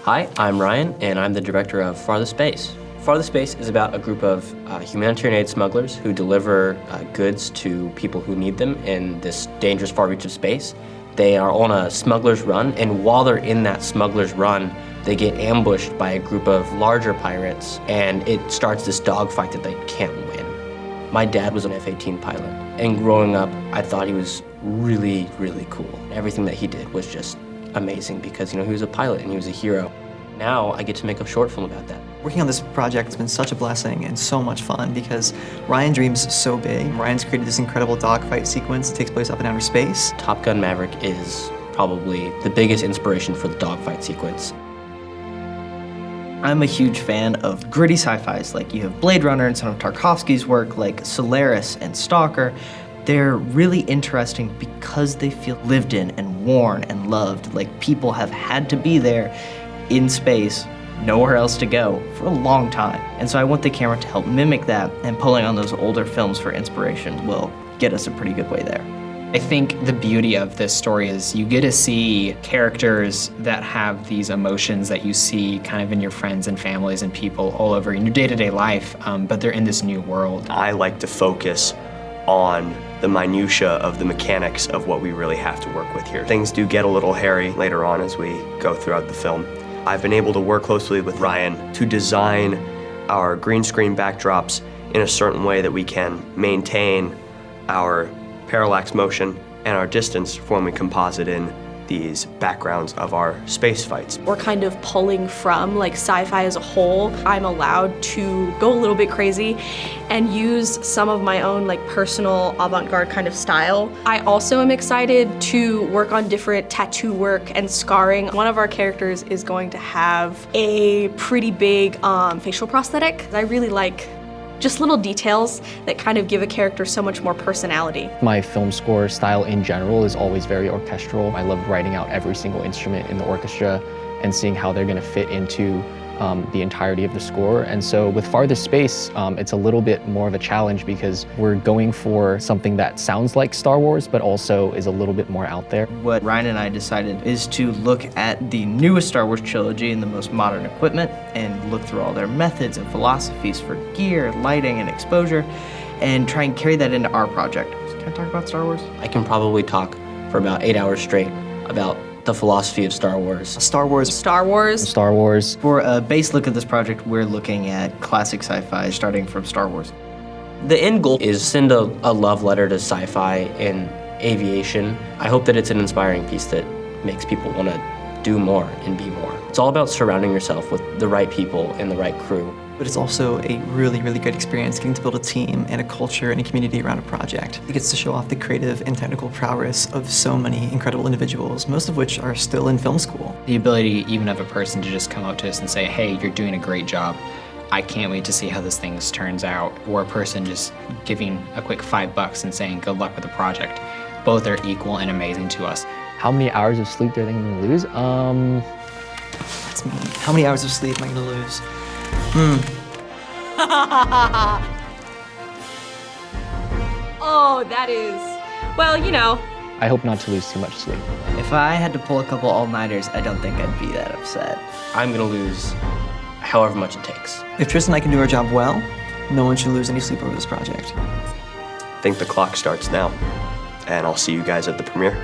Hi, I'm Ryan, and I'm the director of Farthest Space. Farthest Space is about a group of humanitarian aid smugglers who deliver goods to people who need them in this dangerous far reach of space. They are on a smuggler's run, and while they're in that smuggler's run, they get ambushed by a group of larger pirates, and it starts this dogfight that they can't win. My dad was an F-18 pilot, and growing up, I thought he was really, really cool. Everything that he did was just amazing because, he was a pilot and he was a hero. Now I get to make a short film about that. Working on this project has been such a blessing and so much fun because Ryan dreams so big. Ryan's created this incredible dogfight sequence that takes place up in outer space. Top Gun Maverick is probably the biggest inspiration for the dogfight sequence. I'm a huge fan of gritty sci-fis, like you have Blade Runner and some of Tarkovsky's work, like Solaris and Stalker. They're really interesting because they feel lived in and worn and loved, like people have had to be there in space, nowhere else to go, for a long time. And so I want the camera to help mimic that, and pulling on those older films for inspiration will get us a pretty good way there. I think the beauty of this story is you get to see characters that have these emotions that you see kind of in your friends and families and people all over in your day-to-day life, but they're in this new world. I like to focus on the minutia of the mechanics of what we really have to work with here. Things do get a little hairy later on as we go throughout the film. I've been able to work closely with Ryan to design our green screen backdrops in a certain way that we can maintain our parallax motion and our distance for when we composite in these backgrounds of our space fights. We're kind of pulling from sci-fi as a whole. I'm allowed to go a little bit crazy and use some of my own personal avant-garde kind of style. I also am excited to work on different tattoo work and scarring. One of our characters is going to have a pretty big facial prosthetic. I really like just little details that kind of give a character so much more personality. My film score style in general is always very orchestral. I love writing out every single instrument in the orchestra and seeing how they're gonna fit into the entirety of the score. And so with Farthest Space, it's a little bit more of a challenge because we're going for something that sounds like Star Wars, but also is a little bit more out there. What Ryan and I decided is to look at the newest Star Wars trilogy and the most modern equipment and look through all their methods and philosophies for gear, lighting, and exposure, and try and carry that into our project. Can I talk about Star Wars? I can probably talk for about 8 hours straight about the philosophy of Star Wars. Star Wars. Star Wars. Star Wars. For a base look at this project, we're looking at classic sci-fi starting from Star Wars. The end goal is send a love letter to sci-fi and aviation. I hope that it's an inspiring piece that makes people want to do more and be more. It's all about surrounding yourself with the right people and the right crew. But it's also a really, really good experience getting to build a team and a culture and a community around a project. It gets to show off the creative and technical prowess of so many incredible individuals, most of which are still in film school. The ability even of a person to just come up to us and say, hey, you're doing a great job. I can't wait to see how this thing turns out. Or a person just giving a quick $5 and saying good luck with the project. Both are equal and amazing to us. How many hours of sleep do I think I'm gonna lose? That's me. How many hours of sleep am I gonna lose? Oh, that is, well, I hope not to lose too much sleep. If I had to pull a couple all-nighters, I don't think I'd be that upset. I'm gonna lose however much it takes. If Tristan and I can do our job well, no one should lose any sleep over this project. I think the clock starts now, and I'll see you guys at the premiere.